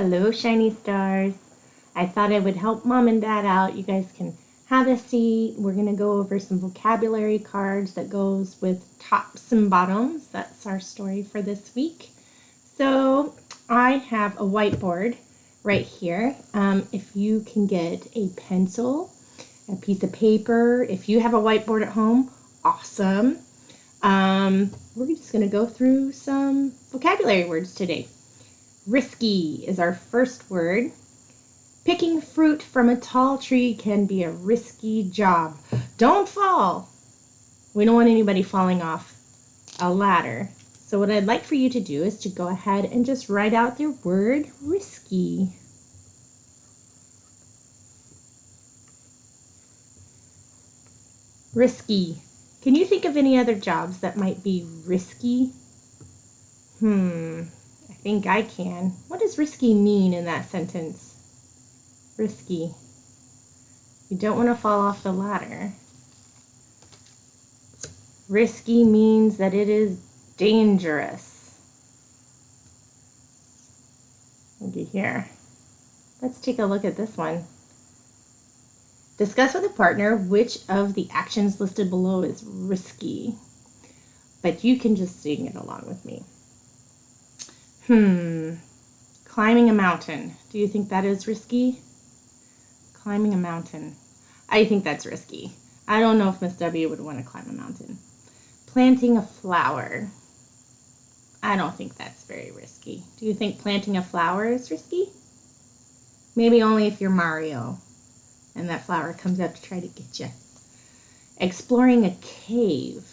Hello, shiny stars. I thought I would help mom and dad out. You guys can have a seat. We're going to go over some vocabulary cards that goes with tops and bottoms. That's our story for this week. So I have a whiteboard right here. If you can get a pencil, a piece of paper, if you have a whiteboard at home, awesome. We're just going to go through some vocabulary words today. Risky is our first word. Picking fruit from a tall tree can be a risky job. Don't fall. We don't want anybody falling off a ladder. So what I'd like for you to do is to go ahead and just write out the word risky. Risky. Can you think of any other jobs that might be risky? I think I can. What does risky mean in that sentence? Risky. You don't want to fall off the ladder. Risky means that it is dangerous. Looky here. Let's take a look at this one. Discuss with a partner which of the actions listed below is risky. But you can just sing it along with me. Climbing a mountain. Do you think that is risky? Climbing a mountain. I think that's risky. I don't know if Miss W would want to climb a mountain. Planting a flower. I don't think that's very risky. Do you think planting a flower is risky? Maybe only if you're Mario and that flower comes up to try to get you. Exploring a cave.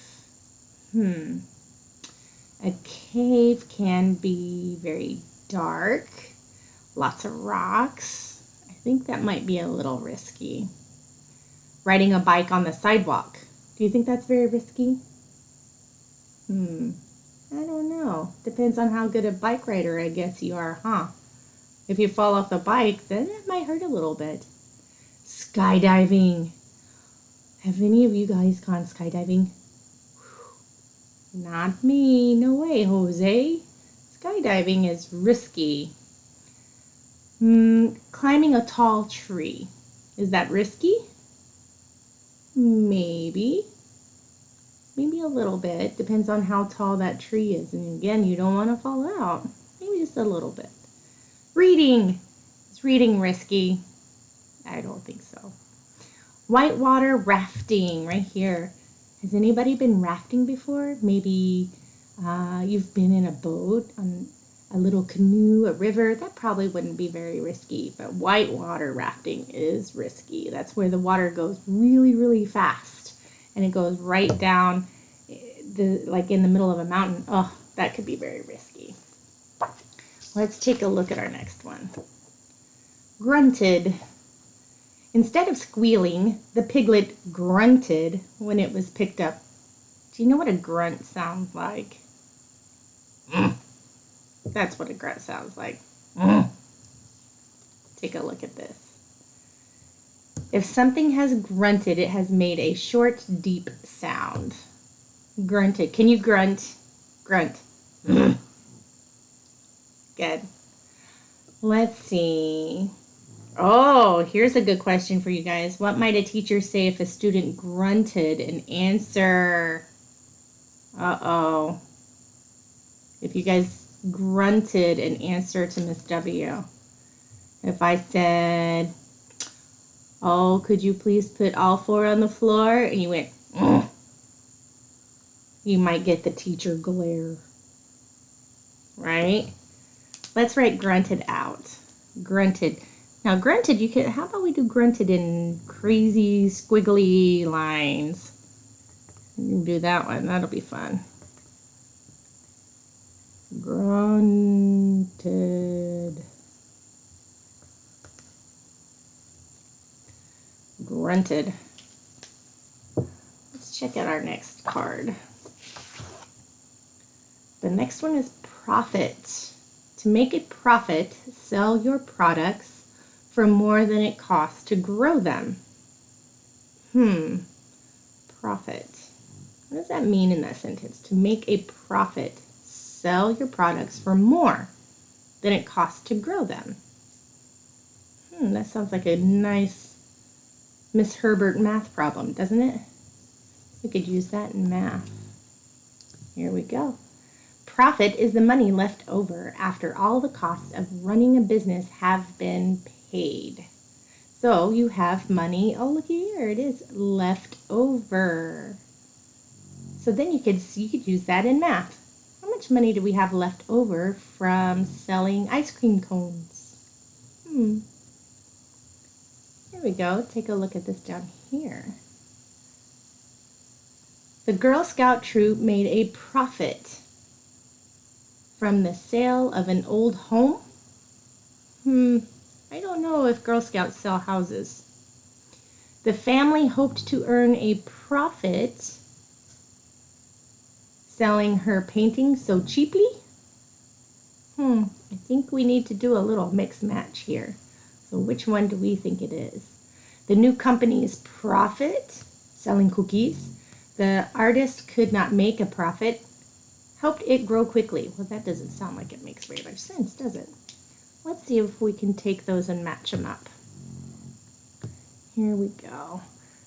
A cave can be very dark, lots of rocks. I think that might be a little risky. Riding a bike on the sidewalk. Do you think that's very risky? I don't know. Depends on how good a bike rider I guess you are, huh? If you fall off the bike, then it might hurt a little bit. Skydiving. Have any of you guys gone skydiving? Not me. No way, Jose. Skydiving is risky. Climbing a tall tree. Is that risky? Maybe. Maybe a little bit. Depends on how tall that tree is. And again, you don't want to fall out. Maybe just a little bit. Reading. Is reading risky? I don't think so. Whitewater rafting right here. Has anybody been rafting before? Maybe you've been in a boat, on a little canoe, a river. That probably wouldn't be very risky, but whitewater rafting is risky. That's where the water goes really, really fast, and it goes right down, like in the middle of a mountain. Oh, that could be very risky. Let's take a look at our next one. Grunted. Instead of squealing, the piglet grunted when it was picked up. Do you know what a grunt sounds like? That's what a grunt sounds like. Take a look at this. If something has grunted, it has made a short, deep sound. Grunted. Can you grunt? Grunt. Good. Let's see. Oh, here's a good question for you guys. What might a teacher say if a student grunted an answer? Uh-oh. If you guys grunted an answer to Miss W. If I said, oh, could you please put all four on the floor? And you went, you might get the teacher glare. Right? Let's write grunted out. Grunted. Now, grunted, you can, how about we do grunted in crazy, squiggly lines? You can do that one. That'll be fun. Grunted. Grunted. Let's check out our next card. The next one is profit. To make a profit, sell your products for more than it costs to grow them. Profit. What does that mean in that sentence? To make a profit, sell your products for more than it costs to grow them. That sounds like a nice Miss Herbert math problem, doesn't it? We could use that in math. Here we go. Profit is the money left over after all the costs of running a business have been paid. So you have money, oh look here, it is left over. So then you could use that in math. How much money do we have left over from selling ice cream cones? Here we go. Take a look at this down here. The Girl Scout troop made a profit from the sale of an old home. I don't know if Girl Scouts sell houses. The family hoped to earn a profit selling her paintings so cheaply. I think we need to do a little mix match here. So which one do we think it is? The new company's profit, selling cookies. The artist could not make a profit, helped it grow quickly. Well, that doesn't sound like it makes very much sense, does it? Let's see if we can take those and match them up. Here we go.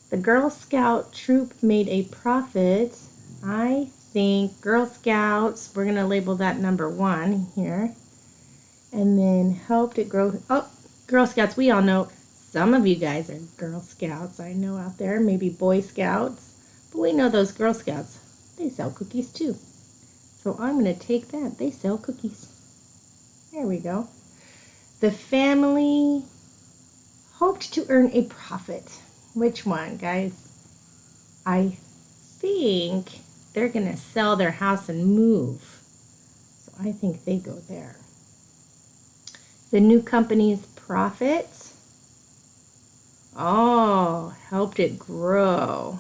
The Girl Scout troop made a profit. I think Girl Scouts, we're going to label that number 1 here. And then helped it grow. Oh, Girl Scouts, we all know some of you guys are Girl Scouts. I know out there, maybe Boy Scouts. But we know those Girl Scouts, they sell cookies too. So I'm going to take that. They sell cookies. There we go. The family hoped to earn a profit. Which one, guys? I think they're going to sell their house and move. So I think they go there. The new company's profit. Oh, helped it grow.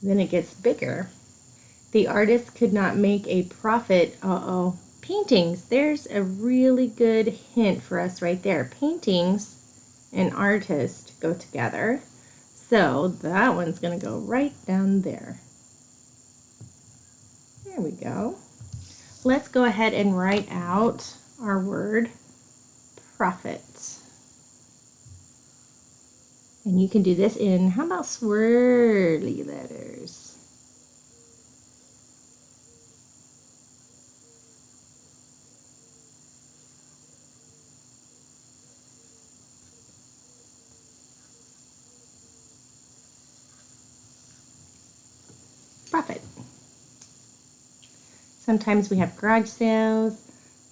Then it gets bigger. The artist could not make a profit. Paintings. There's a really good hint for us right there. Paintings and artist go together. So that one's going to go right down there. There we go. Let's go ahead and write out our word profit. And you can do this in, how about swirly letters? Profit. Sometimes we have garage sales.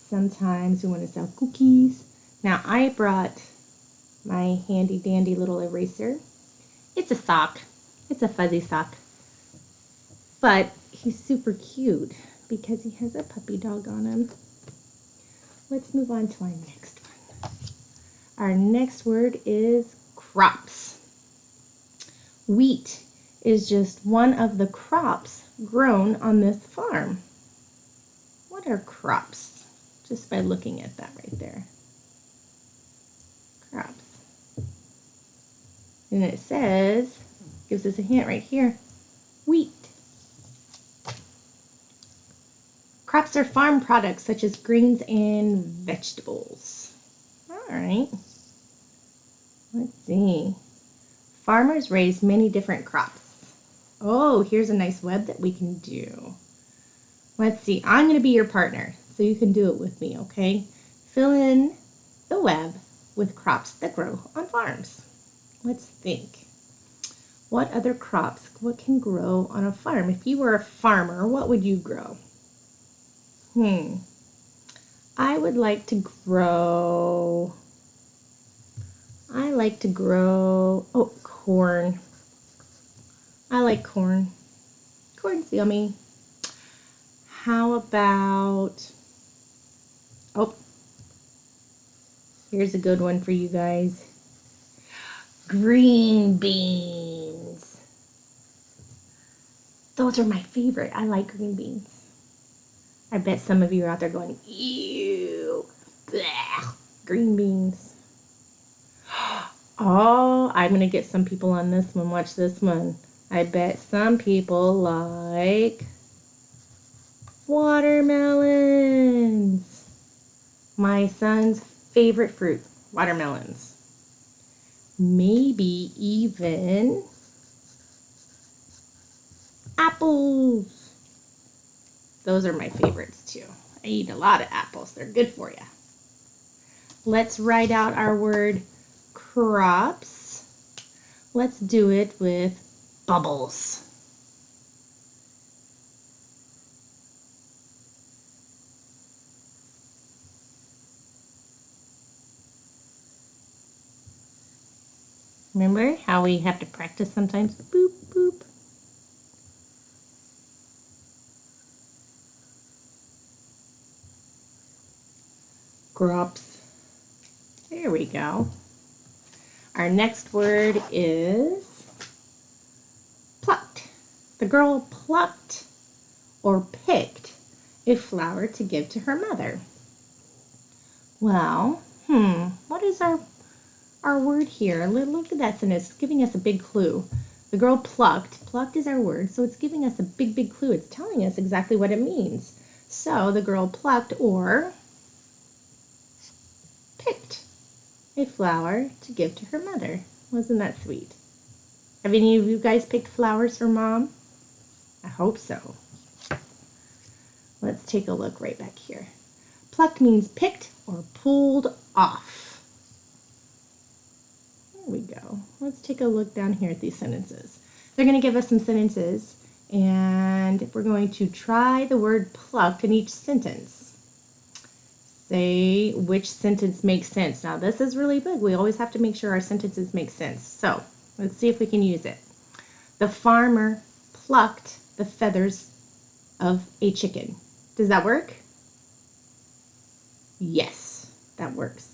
Sometimes we want to sell cookies. Now I brought my handy dandy little eraser. It's a sock. It's a fuzzy sock. But he's super cute because he has a puppy dog on him. Let's move on to our next one. Our next word is crops. Wheat is just one of the crops grown on this farm. What are crops? Just by looking at that right there. Crops. And it says, gives us a hint right here, wheat. Crops are farm products such as greens and vegetables. All right. Let's see. Farmers raise many different crops. Oh, here's a nice web that we can do. Let's see. I'm going to be your partner, so you can do it with me, okay? Fill in the web with crops that grow on farms. Let's think. What other crops, what can grow on a farm? If you were a farmer, what would you grow? I would like to grow, corn. I like corn. Corn's yummy. How about, here's a good one for you guys. Green beans. Those are my favorite. I like green beans. I bet some of you are out there going, ew, bleh, green beans. Oh, I'm going to get some people on this one. Watch this one. I bet some people like watermelons. My son's favorite fruit, watermelons. Maybe even apples. Those are my favorites too. I eat a lot of apples. They're good for you. Let's write out our word crops. Let's do it with bubbles. Remember how we have to practice sometimes? Boop, boop. Crops. There we go. Our next word is plucked. The girl plucked or picked a flower to give to her mother. Well, what is our word here? Look at that sentence. It's giving us a big clue. The girl plucked. Plucked is our word, so it's giving us a big clue. It's telling us exactly what it means. So the girl plucked or picked a flower to give to her mother. Wasn't that sweet? Have any of you guys picked flowers for Mom? I hope so. Let's take a look right back here. Plucked means picked or pulled off. There we go. Let's take a look down here at these sentences. They're going to give us some sentences, and we're going to try the word plucked in each sentence. Say which sentence makes sense. Now this is really big. We always have to make sure our sentences make sense. So let's see if we can use it. The farmer plucked the feathers of a chicken. Does that work? Yes, that works.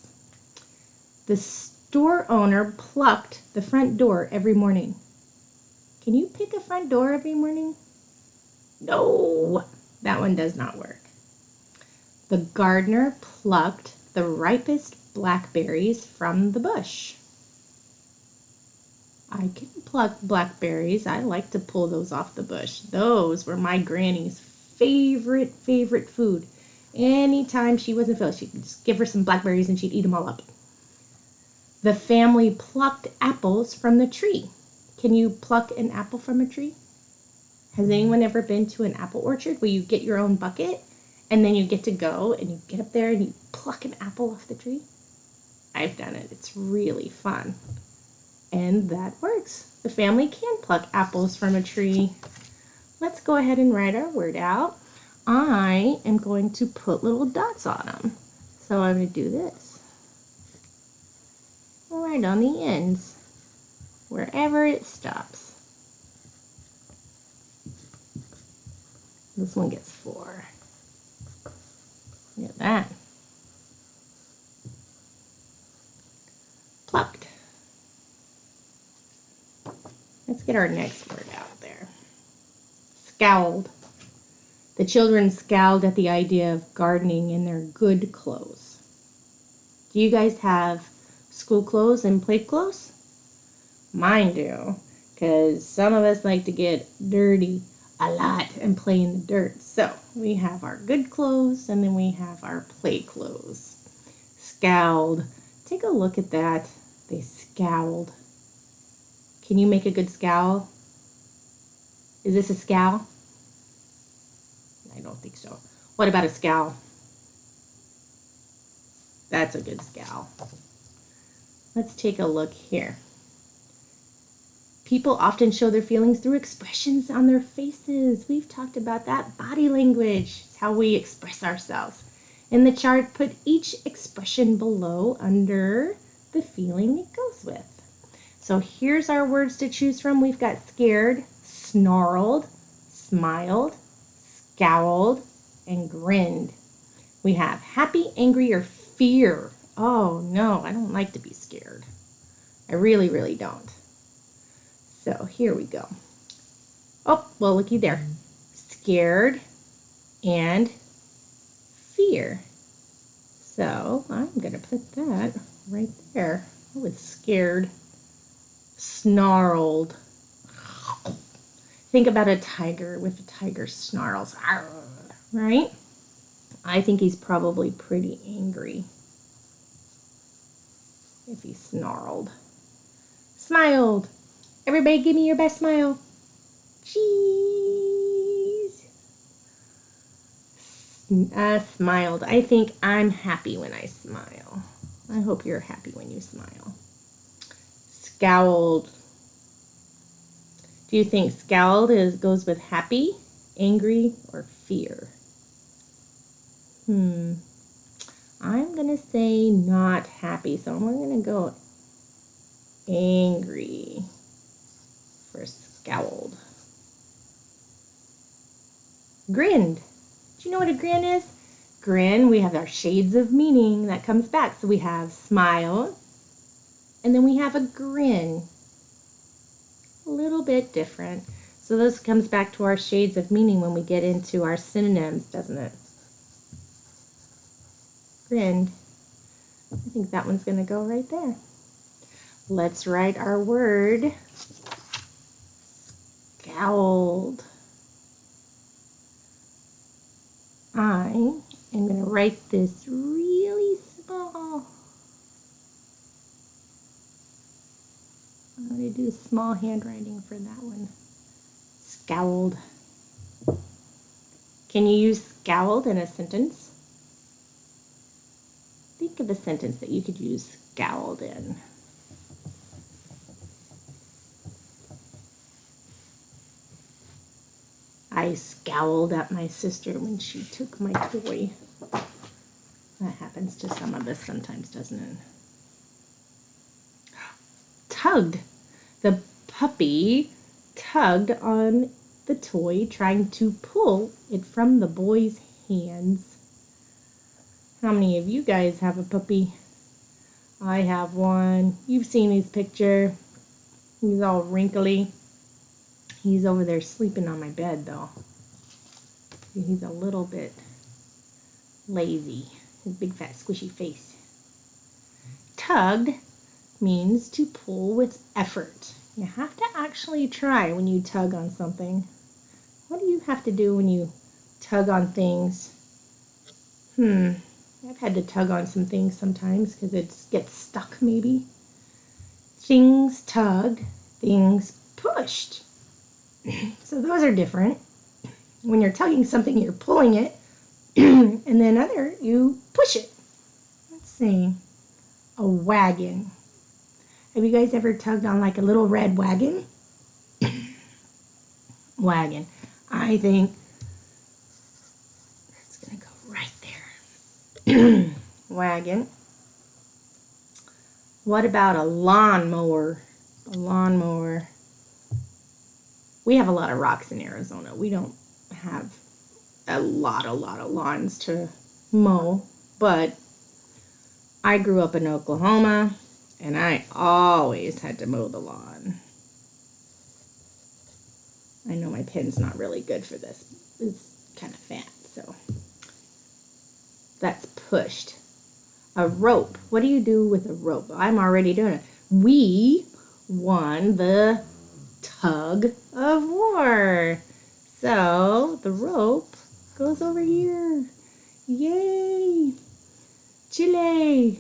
The store owner plucked the front door every morning. Can you pick a front door every morning? No, that one does not work. The gardener plucked the ripest blackberries from the bush. I can pluck blackberries. I like to pull those off the bush. Those were my granny's favorite food. Anytime she wasn't feeling, she'd just give her some blackberries and she'd eat them all up. The family plucked apples from the tree. Can you pluck an apple from a tree? Has anyone ever been to an apple orchard where you get your own bucket and then you get to go and you get up there and you pluck an apple off the tree? I've done it. It's really fun. And that works. The family can pluck apples from a tree. Let's go ahead and write our word out. I am going to put little dots on them. So I'm going to do this. Right on the ends, wherever it stops. This one gets 4. Look at that. Plucked. Let's get our next word out there. Scowled. The children scowled at the idea of gardening in their good clothes. Do you guys have school clothes and play clothes? Mine do, because some of us like to get dirty a lot and play in the dirt. So we have our good clothes and then we have our play clothes. Scowled. Take a look at that. They scowled. Can you make a good scowl? Is this a scowl? I don't think so. What about a scowl? That's a good scowl. Let's take a look here. People often show their feelings through expressions on their faces. We've talked about that. Body language. It's how we express ourselves. In the chart, put each expression below under the feeling it goes with. So here's our words to choose from. We've got scared, snarled, smiled, scowled, and grinned. We have happy, angry, or fear. Oh no, I don't like to be scared. I really don't. So here we go. Oh, well, looky there. Scared and fear. So I'm going to put that right there. I was scared. Snarled. Think about a tiger with a tiger snarls. Right? I think he's probably pretty angry if he snarled. Smiled. Everybody give me your best smile. Cheese. Smiled. I think I'm happy when I smile. I hope you're happy when you smile. Scowled. Do you think scowled goes with happy, angry, or fear? I'm going to say not happy, so I'm going to go angry for scowled. Grinned. Do you know what a grin is? Grin, we have our shades of meaning that comes back. So we have smile, and then we have a grin. A little bit different. So this comes back to our shades of meaning when we get into our synonyms, doesn't it? Grinned. I think that one's going to go right there. Let's write our word. Scowled. I am going to write this really small. I'm going to do small handwriting for that one. Scowled. Can you use scowled in a sentence? Think of a sentence that you could use scowled in. I scowled at my sister when she took my toy. That happens to some of us sometimes, doesn't it? Tugged. The puppy tugged on the toy, trying to pull it from the boy's hands. How many of you guys have a puppy? I have one. You've seen his picture. He's all wrinkly. He's over there sleeping on my bed, though. He's a little bit lazy. His big, fat, squishy face. Tugged means to pull with effort. You have to actually try when you tug on something. What do you have to do when you tug on things? I've had to tug on some things sometimes because it gets stuck maybe. Things tugged, things pushed. So those are different. When you're tugging something, you're pulling it, and then you push it. Let's see. A wagon. Have you guys ever tugged on like a little red wagon? Wagon. I think that's going to go right there. Wagon. What about a lawnmower? A lawnmower. We have a lot of rocks in Arizona. We don't have a lot of lawns to mow, but I grew up in Oklahoma, and I always had to mow the lawn. I know my pen's not really good for this. It's kind of fat, so that's pushed. A rope. What do you do with a rope? I'm already doing it. We won the tug of war. So the rope goes over here. Yay! Chile.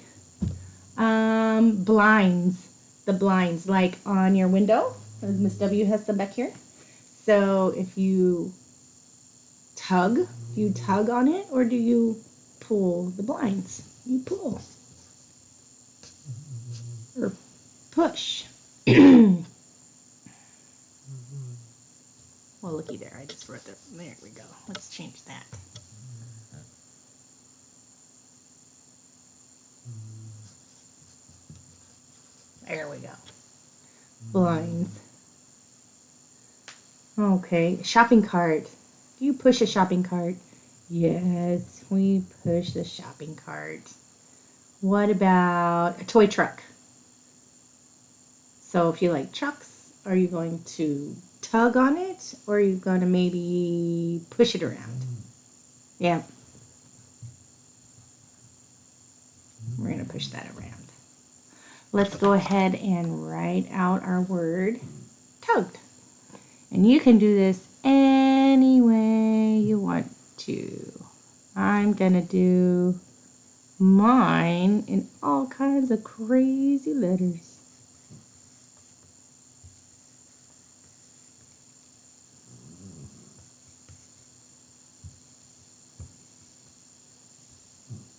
Blinds. The blinds, like on your window. Miss W has some back here. So if you tug on it, or do you pull the blinds? You pull. Or push. Well, looky there. I just wrote that. There we go. Let's change that. There we go. Blinds. Okay. Shopping cart. Do you push a shopping cart? Yes, we push the shopping cart. What about a toy truck? So if you like trucks, are you going to tug on it, or are you going to maybe push it around? Yeah. We're going to push that around. Let's go ahead and write out our word, tugged. And you can do this any way you want to. I'm gonna do mine in all kinds of crazy letters.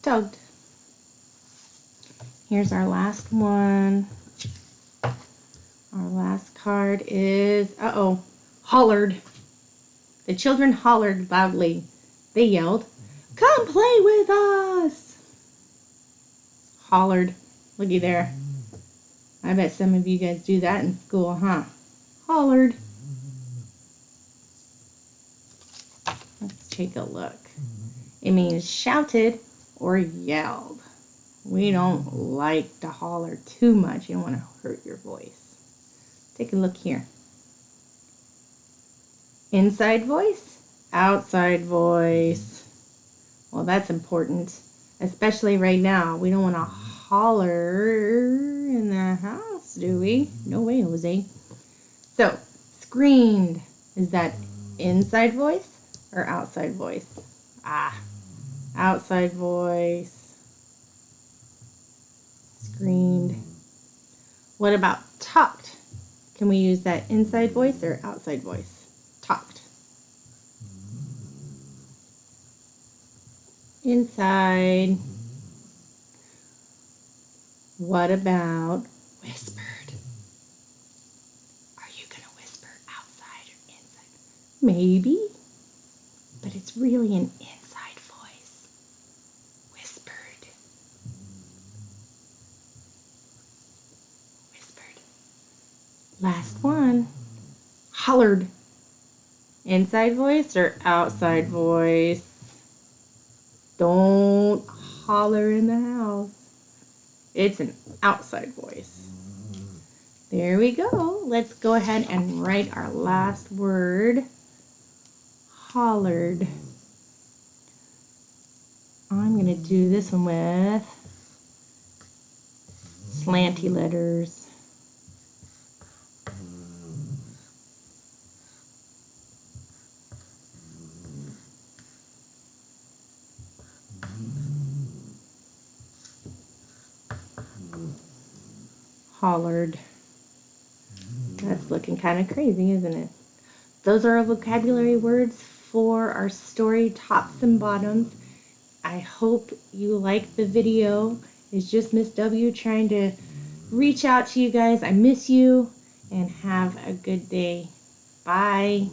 Tugged. Here's our last one. Our last card is, hollered. The children hollered loudly. They yelled, "Come play with us!" Hollered. Looky there. I bet some of you guys do that in school, huh? Hollered. Let's take a look. It means shouted or yelled. We don't like to holler too much. You don't want to hurt your voice. Take a look here. Inside voice, outside voice. Well, that's important, especially right now. We don't want to holler in the house, do we? No way, Jose. So, screamed. Is that inside voice or outside voice? Outside voice. Screamed. What about talked? Can we use that inside voice or outside voice? Talked. Inside. What about whispered? Are you going to whisper outside or inside? Maybe, but it's really an inside voice. Whispered. Whispered. Last one. Hollered. Inside voice or outside voice? Don't holler in the house. It's an outside voice. There we go. Let's go ahead and write our last word. Hollered. I'm going to do this one with slanty letters. Hollered. That's looking kind of crazy, isn't it? Those are our vocabulary words for our story, Tops and Bottoms. I hope you like the video. It's just Miss W trying to reach out to you guys. I miss you, and have a good day. Bye.